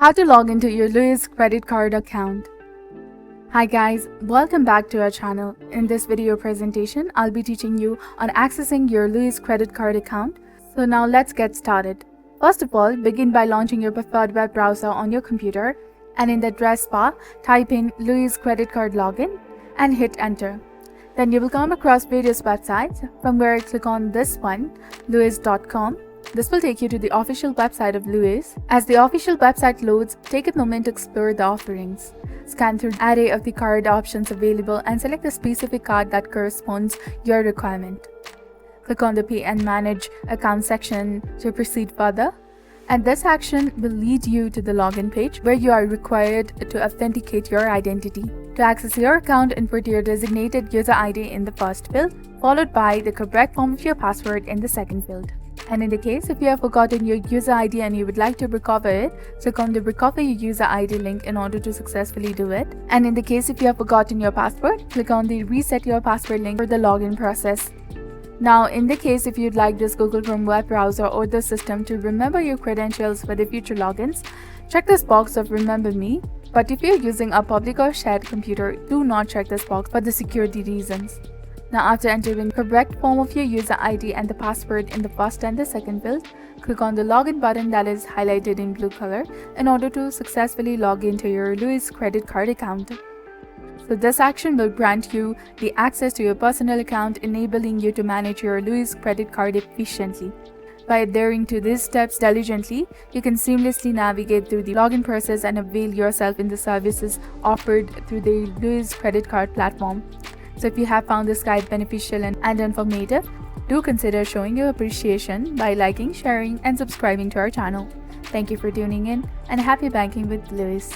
How to log into your Lowe's credit card account. Hi guys, welcome back to our channel. In this video presentation, I'll be teaching you on accessing your Lowe's credit card account. So now let's get started. First of all, begin by launching your preferred web browser on your computer, and in the address bar, type in Lowe's credit card login and hit enter. Then you will come across various websites, from where click on this one, lowes.com. This will take you to the official website of Lowe's. As the official website loads, take a moment to explore the offerings. Scan through the array of the card options available and select the specific card that corresponds your requirement. Click on the Pay and Manage Account section to proceed further. And this action will lead you to the login page where you are required to authenticate your identity. To access your account, input your designated user ID in the first field, followed by the correct form of your password in the second field. And in the case if you have forgotten your user ID and you would like to recover it, click on the Recover Your User ID link in order to successfully do it. And in the case if you have forgotten your password, click on the Reset Your Password link for the login process. Now, in the case if you'd like this Google Chrome web browser or the system to remember your credentials for the future logins, check this box of Remember Me. But if you're using a public or shared computer, do not check this box for the security reasons. Now, after entering the correct form of your user ID and the password in the first and the second field, click on the login button that is highlighted in blue color in order to successfully log into your Lowe's credit card account. So this action will grant you the access to your personal account, enabling you to manage your Lowe's credit card efficiently. By adhering to these steps diligently, you can seamlessly navigate through the login process and avail yourself in the services offered through the Lowe's credit card platform. So if you have found this guide beneficial and informative, do consider showing your appreciation by liking, sharing, and subscribing to our channel. Thank you for tuning in, and happy banking with Lowe's.